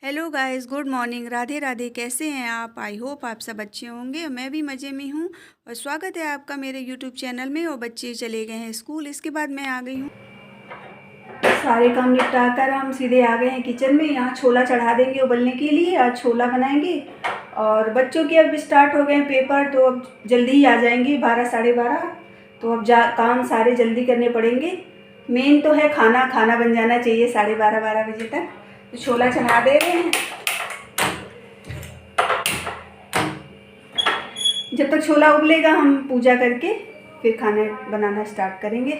Hello guys, good morning. Radhe Radhe. कैसे हैं आप? आई होप आप सब अच्छे होंगे। मैं भी मज़े में हूँ और स्वागत है आपका मेरे यूट्यूब चैनल में। और बच्चे चले गए हैं स्कूल, इसके बाद मैं आ गई हूँ। सारे काम निपटा कर हम सीधे आ गए हैं किचन में। यहाँ छोला चढ़ा देंगे उबलने के लिए। आज छोला बनाएंगे और बच्चों के अब स्टार्ट हो गए हैं पेपर, तो अब जल्दी ही आ जाएंगे 12 साढ़े 12। तो अब काम सारे जल्दी करने पड़ेंगे। मेन तो है खाना खाना बन जाना चाहिए 12:30 बजे तक। तो छोला चढ़ा दे रहे हैं। जब तक छोला उबलेगा हम पूजा करके फिर खाना बनाना स्टार्ट करेंगे।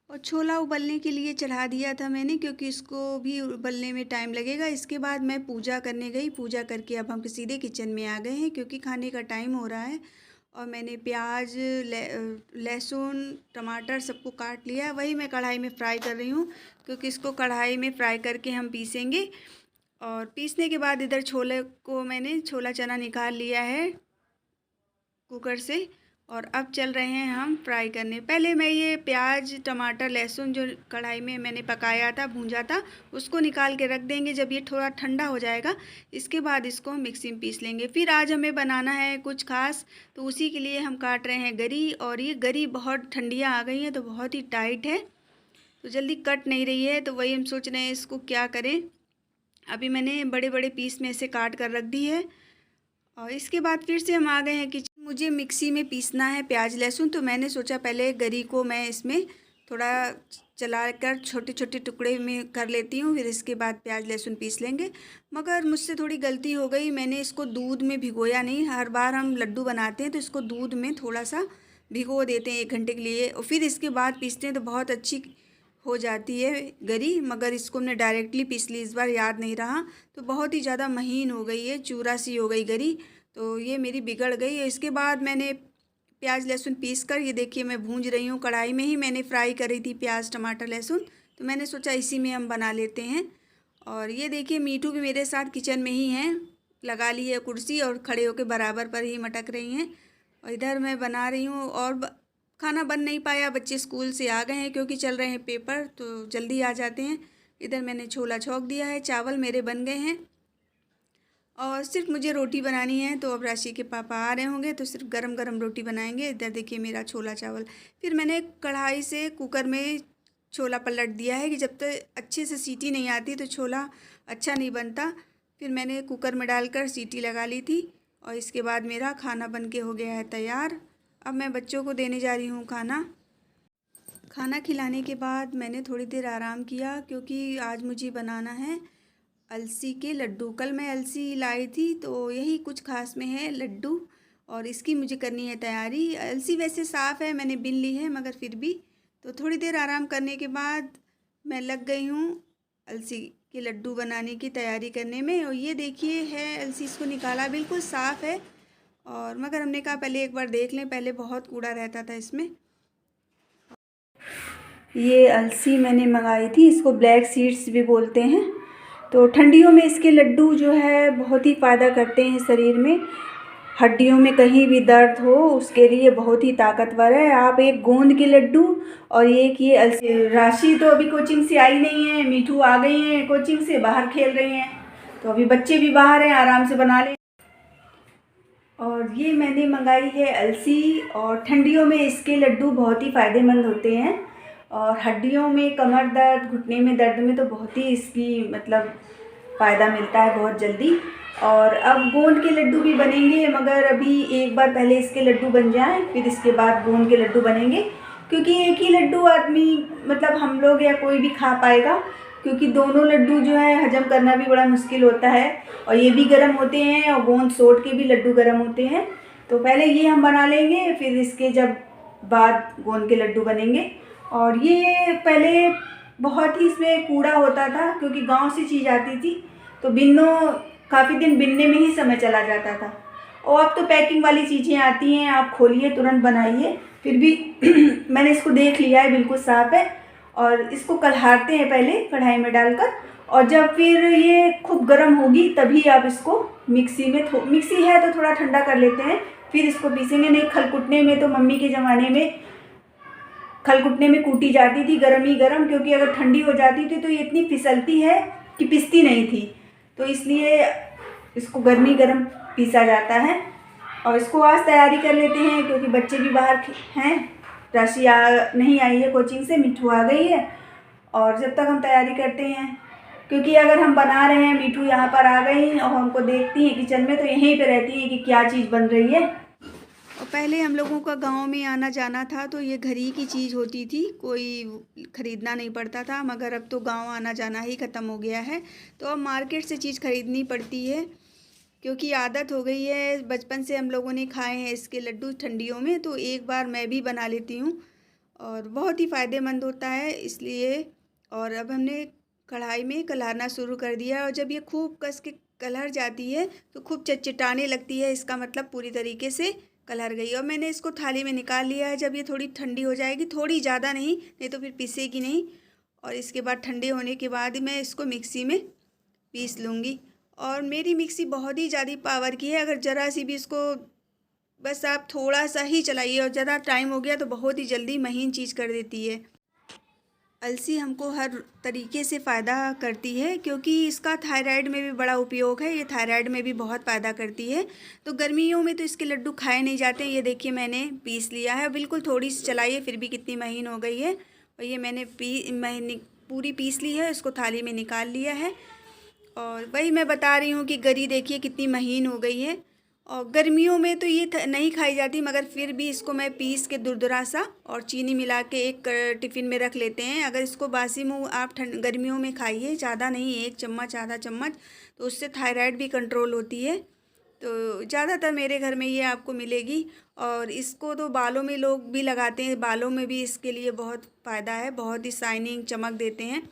और छोला उबलने के लिए चढ़ा दिया था मैंने, क्योंकि इसको भी उबलने में टाइम लगेगा। इसके बाद मैं पूजा करने गई। पूजा करके अब हम सीधे किचन में आ गए हैं, क्योंकि खाने का टाइम हो रहा है। और मैंने प्याज, लहसुन, टमाटर सबको काट लिया। वही मैं कढ़ाई में फ्राई कर रही हूँ, क्योंकि इसको कढ़ाई में फ्राई करके हम पीसेंगे। और पीसने के बाद इधर छोले को मैंने छोला चना निकाल लिया है कुकर से। और अब चल रहे हैं हम फ्राई करने। पहले मैं ये प्याज, टमाटर, लहसुन जो कढ़ाई में मैंने पकाया था, भूंजा था, उसको निकाल के रख देंगे। जब ये थोड़ा ठंडा हो जाएगा इसके बाद इसको हम मिक्सी में पीस लेंगे। फिर आज हमें बनाना है कुछ खास, तो उसी के लिए हम काट रहे हैं गरी। और ये गरी बहुत ठंडियाँ आ गई हैं तो बहुत ही टाइट है, तो जल्दी कट नहीं रही है। तो वही हम सोच रहे हैं इसको क्या करें। अभी मैंने बड़े बड़े पीस में से काट कर रख दी है। और इसके बाद फिर से हम आ गए हैं किचन। मुझे मिक्सी में पीसना है प्याज लहसुन, तो मैंने सोचा पहले गरी को मैं इसमें थोड़ा चलाकर छोटे छोटे टुकड़े में कर लेती हूँ, फिर इसके बाद प्याज लहसुन पीस लेंगे। मगर मुझसे थोड़ी गलती हो गई, मैंने इसको दूध में भिगोया नहीं। हर बार हम लड्डू बनाते हैं तो इसको दूध में थोड़ा सा भिगो देते हैं 1 घंटे के लिए, और फिर इसके बाद पीसते हैं तो बहुत अच्छी हो जाती है गरी। मगर इसको हमने डायरेक्टली पीस ली, इस बार याद नहीं रहा, तो बहुत ही ज़्यादा महीन हो गई है, चूरा सी हो गई गरी। तो ये मेरी बिगड़ गई। इसके बाद मैंने प्याज लहसुन पीस कर, ये देखिए मैं भूंज रही हूँ। कढ़ाई में ही मैंने फ्राई करी थी प्याज टमाटर लहसुन, तो मैंने सोचा इसी में हम बना लेते हैं। और ये देखिए मीठू भी मेरे साथ किचन में ही हैं, लगा ली है कुर्सी और खड़े होकर बराबर पर ही मटक रही हैं। और इधर मैं बना रही हूँ। और खाना बन नहीं पाया, बच्चे स्कूल से आ गए हैं क्योंकि चल रहे हैं पेपर, तो जल्दी आ जाते हैं। इधर मैंने छोला छोंक दिया है, चावल मेरे बन गए हैं और सिर्फ मुझे रोटी बनानी है। तो अब राशि के पापा आ रहे होंगे तो सिर्फ गरम गरम रोटी बनाएंगे। इधर देखिए मेरा छोला चावल। फिर मैंने कढ़ाई से कुकर में छोला पलट दिया है कि जब तक अच्छे से सीटी नहीं आती तो छोला अच्छा नहीं बनता। फिर मैंने कुकर में डालकर सीटी लगा ली थी। और इसके बाद मेरा खाना बन के हो गया है तैयार। अब मैं बच्चों को देने जा रही हूँ खाना। खाना खिलाने के बाद मैंने थोड़ी देर आराम किया, क्योंकि आज मुझे बनाना है अलसी के लड्डू। कल मैं अलसी लाई थी, तो यही कुछ खास में है लड्डू, और इसकी मुझे करनी है तैयारी। अलसी वैसे साफ़ है, मैंने बिन ली है, मगर फिर भी तो थोड़ी देर आराम करने के बाद मैं लग गई हूँ अलसी के लड्डू बनाने की तैयारी करने में। और ये देखिए है अलसी, इसको निकाला, बिल्कुल साफ़ है। और मगर हमने कहा पहले एक बार देख लें, पहले बहुत कूड़ा रहता था इसमें। ये अलसी मैंने मंगाई थी, इसको ब्लैक सीड्स भी बोलते हैं। तो ठंडियों में इसके लड्डू जो है बहुत ही फ़ायदा करते हैं शरीर में। हड्डियों में कहीं भी दर्द हो उसके लिए बहुत ही ताकतवर है। आप एक गोंद के लड्डू और एक ये अलसी। राशि तो अभी कोचिंग से आई नहीं है, मीठू आ गई हैं कोचिंग से, बाहर खेल रहे हैं। तो अभी बच्चे भी बाहर हैं, आराम से बना लें। और ये मैंने मंगाई है अलसी, और ठंडियों में इसके लड्डू बहुत ही फ़ायदेमंद होते हैं। और हड्डियों में, कमर दर्द, घुटने में दर्द में तो बहुत ही इसकी मतलब फ़ायदा मिलता है बहुत जल्दी। और अब गोंद के लड्डू भी बनेंगे, मगर अभी एक बार पहले इसके लड्डू बन जाएं, फिर इसके बाद गोंद के लड्डू बनेंगे। क्योंकि एक ही लड्डू आदमी मतलब हम लोग या कोई भी खा पाएगा, क्योंकि दोनों लड्डू जो है हजम करना भी बड़ा मुश्किल होता है। और ये भी गर्म होते हैं, और गोंद सोट के भी लड्डू गर्म होते हैं। तो पहले ये हम बना लेंगे, फिर इसके जब बाद गोंद के लड्डू बनेंगे। और ये पहले बहुत ही इसमें कूड़ा होता था, क्योंकि गांव से चीज़ आती थी, तो काफ़ी दिन बिनने में ही समय चला जाता था। और अब तो पैकिंग वाली चीज़ें आती हैं, आप खोलिए तुरंत बनाइए। फिर भी मैंने इसको देख लिया है, बिल्कुल साफ़ है। और इसको कलहारते हैं पहले कढ़ाई में डालकर, और जब फिर ये खूब गर्म होगी तभी आप इसको मिक्सी में, मिक्सी है तो थोड़ा ठंडा कर लेते हैं, फिर इसको पीसेंगे। नहीं, खलकुटने में तो मम्मी के ज़माने में खलकुटने में कूटी जाती थी गरम ही गरम, क्योंकि अगर ठंडी हो जाती थी तो ये इतनी फिसलती है कि पिसती नहीं थी। तो इसलिए इसको गर्मी गर्म पीसा जाता है। और इसको आज तैयारी कर लेते हैं क्योंकि बच्चे भी बाहर हैं। राशि नहीं आई है कोचिंग से, मिठू आ गई है। और जब तक हम तैयारी करते हैं, क्योंकि अगर हम बना रहे हैं, मिठू यहाँ पर आ गई और हमको देखती हैं किचन में, तो यहीं पे रहती है कि क्या चीज़ बन रही है। और पहले हम लोगों का गांव में आना जाना था तो ये घर ही की चीज़ होती थी, कोई ख़रीदना नहीं पड़ता था। मगर अब तो गांव आना जाना ही ख़त्म हो गया है, तो अब मार्केट से चीज़ ख़रीदनी पड़ती है क्योंकि आदत हो गई है। बचपन से हम लोगों ने खाए हैं इसके लड्डू ठंडियों में, तो एक बार मैं भी बना लेती हूँ और बहुत ही फ़ायदेमंद होता है इसलिए। और अब हमने कढ़ाई में कलरना शुरू कर दिया और जब ये खूब कस के कलर जाती है तो खूब चटचटाने लगती है, इसका मतलब पूरी तरीके से कलर गई। और मैंने इसको थाली में निकाल लिया है। जब ये थोड़ी ठंडी हो जाएगी, थोड़ी ज़्यादा नहीं तो फिर पिसेगी नहीं। और इसके बाद ठंडे होने के बाद मैं इसको मिक्सी में पीस लूँगी। और मेरी मिक्सी बहुत ही ज़्यादा पावर की है, अगर ज़रा सी भी इसको बस आप थोड़ा सा ही चलाइए और ज़्यादा टाइम हो गया तो बहुत ही जल्दी महीन चीज़ कर देती है। अलसी हमको हर तरीके से फ़ायदा करती है क्योंकि इसका थायराइड में भी बड़ा उपयोग है। ये थायराइड में भी बहुत फ़ायदा करती है। तो गर्मियों में तो इसके लड्डू खाए नहीं जाते। ये देखिए मैंने पीस लिया है, बिल्कुल थोड़ी सी चलाइए फिर भी कितनी महीन हो गई है। और ये मैंने पूरी पीस ली है, इसको थाली में निकाल लिया है। और वही मैं बता रही हूँ कि गरी देखिए कितनी महीन हो गई है। और गर्मियों में तो ये नहीं खाई जाती, मगर फिर भी इसको मैं पीस के दुरदुरा सा और चीनी मिला के एक टिफ़िन में रख लेते हैं। अगर इसको बासी मुँह आप गर्मियों में खाइए, ज़्यादा नहीं, 1 चम्मच आधा चम्मच, तो उससे थायराइड भी कंट्रोल होती है। तो ज़्यादातर मेरे घर में ये आपको मिलेगी। और इसको तो बालों में लोग भी लगाते हैं, बालों में भी इसके लिए बहुत फ़ायदा है, बहुत ही शाइनिंग चमक देते हैं।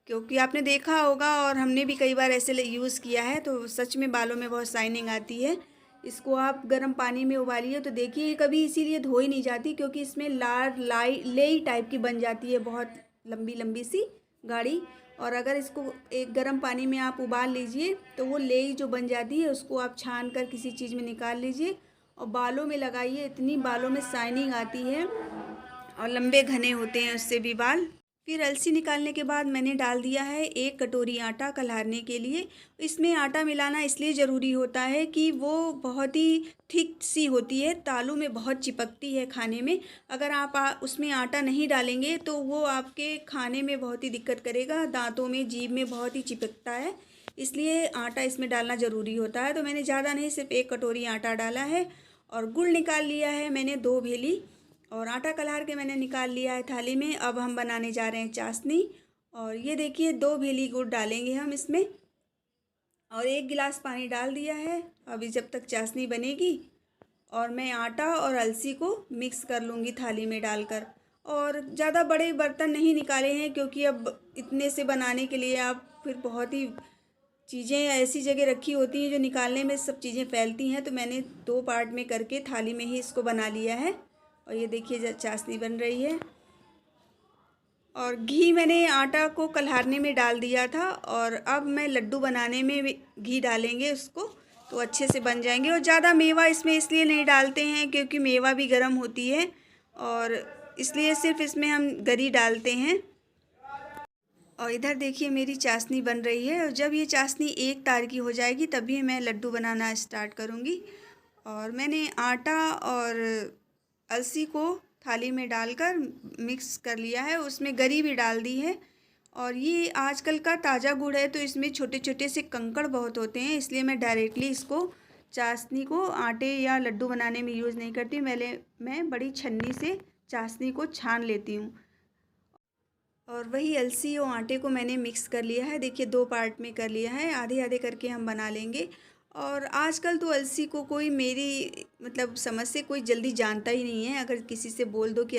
क्योंकि आपने देखा होगा और हमने भी कई बार ऐसे यूज़ किया है, तो सच में बालों में बहुत शाइनिंग आती है। इसको आप गर्म पानी में उबालिए तो देखिए कभी इसीलिए धो ही नहीं जाती क्योंकि इसमें लेई टाइप की बन जाती है, बहुत लंबी लंबी सी गाढ़ी। और अगर इसको एक गर्म पानी में आप उबाल लीजिए तो वो लेई जो बन जाती है उसको आप छान कर किसी चीज़ में निकाल लीजिए और बालों में लगाइए। इतनी बालों में शाइनिंग आती है और लंबे घने होते हैं उससे भी बाल। फिर अलसी निकालने के बाद मैंने डाल दिया है 1 कटोरी आटा कलरने के लिए। इसमें आटा मिलाना इसलिए ज़रूरी होता है कि वो बहुत ही थिक सी होती है, तालू में बहुत चिपकती है खाने में। अगर आप उसमें आटा नहीं डालेंगे तो वो आपके खाने में बहुत ही दिक्कत करेगा, दांतों में, जीभ में बहुत ही चिपकता है। इसलिए आटा इसमें डालना ज़रूरी होता है। तो मैंने ज़्यादा नहीं, सिर्फ 1 कटोरी आटा डाला है। और गुड़ निकाल लिया है मैंने 2 भेली, और आटा कलर के मैंने निकाल लिया है थाली में। अब हम बनाने जा रहे हैं चाशनी। और ये देखिए 2 भेली गुड़ डालेंगे हम इसमें और 1 गिलास पानी डाल दिया है। अभी जब तक चाशनी बनेगी और मैं आटा और अलसी को मिक्स कर लूँगी थाली में डालकर। और ज़्यादा बड़े बर्तन नहीं निकाले हैं क्योंकि अब इतने से बनाने के लिए आप फिर बहुत ही चीज़ें ऐसी जगह रखी होती हैं जो निकालने में सब चीज़ें फैलती हैं। तो मैंने 2 पार्ट में करके थाली में ही इसको बना लिया है। और ये देखिए चाशनी बन रही है। और घी मैंने आटा को कलरने में डाल दिया था और अब मैं लड्डू बनाने में घी डालेंगे उसको, तो अच्छे से बन जाएंगे। और ज़्यादा मेवा इसमें इसलिए नहीं डालते हैं क्योंकि मेवा भी गर्म होती है और इसलिए सिर्फ इसमें हम गरी डालते हैं। और इधर देखिए मेरी चाशनी बन रही है और जब ये चाशनी एक तार की हो जाएगी तभी मैं लड्डू बनाना स्टार्ट करूँगी। और मैंने आटा और अलसी को थाली में डालकर मिक्स कर लिया है, उसमें गरी भी डाल दी है। और ये आजकल का ताज़ा गुड़ है तो इसमें छोटे छोटे से कंकड़ बहुत होते हैं, इसलिए मैं डायरेक्टली इसको चाशनी को आटे या लड्डू बनाने में यूज़ नहीं करती। मैं बड़ी छन्नी से चाशनी को छान लेती हूँ। और वही अलसी और आटे को मैंने मिक्स कर लिया है, देखिए 2 पार्ट में कर लिया है, आधे आधे करके हम बना लेंगे। और आजकल तो अलसी को कोई मेरी मतलब समझ से कोई जल्दी जानता ही नहीं है। अगर किसी से बोल दो कि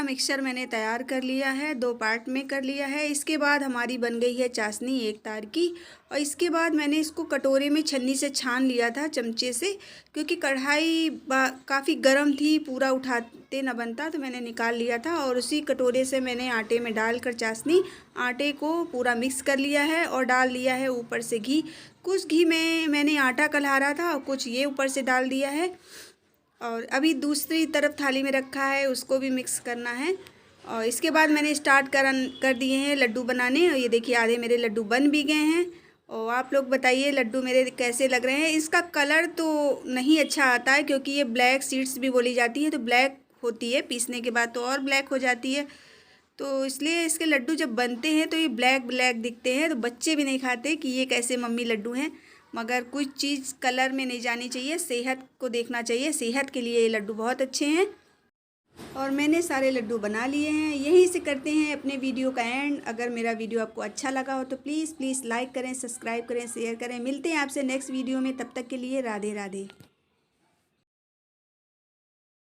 मिक्सचर मैंने तैयार कर लिया है, 2 पार्ट में कर लिया है। इसके बाद हमारी बन गई है चाशनी एक तार की। और इसके बाद मैंने इसको कटोरे में छन्नी से छान लिया था चमचे से, क्योंकि कढ़ाई काफ़ी गर्म थी, पूरा उठाते ना बनता, तो मैंने निकाल लिया था। और उसी कटोरे से मैंने आटे में डालकर चाशनी, आटे को पूरा मिक्स कर लिया है और डाल दिया है ऊपर से घी। कुछ घी में मैंने आटा कलहारा था और कुछ ये ऊपर से डाल दिया है। और अभी दूसरी तरफ थाली में रखा है, उसको भी मिक्स करना है। और इसके बाद मैंने स्टार्ट कर दिए हैं लड्डू बनाने। और ये देखिए आधे मेरे लड्डू बन भी गए हैं। और आप लोग बताइए लड्डू मेरे कैसे लग रहे हैं। इसका कलर तो नहीं अच्छा आता है, क्योंकि ये ब्लैक सीड्स भी बोली जाती है, तो ब्लैक होती है, पीसने के बाद तो और ब्लैक हो जाती है। तो इसलिए इसके लड्डू जब बनते हैं तो ये ब्लैक ब्लैक दिखते हैं, तो बच्चे भी नहीं खाते कि ये कैसे मम्मी लड्डू हैं। मगर कुछ चीज़ कलर में नहीं जानी चाहिए, सेहत को देखना चाहिए। सेहत के लिए ये लड्डू बहुत अच्छे हैं। और मैंने सारे लड्डू बना लिए हैं। यहीं से करते हैं अपने वीडियो का एंड। अगर मेरा वीडियो आपको अच्छा लगा हो तो प्लीज़ लाइक करें, सब्सक्राइब करें, शेयर करें। मिलते हैं आपसे नेक्स्ट वीडियो में, तब तक के लिए राधे राधे।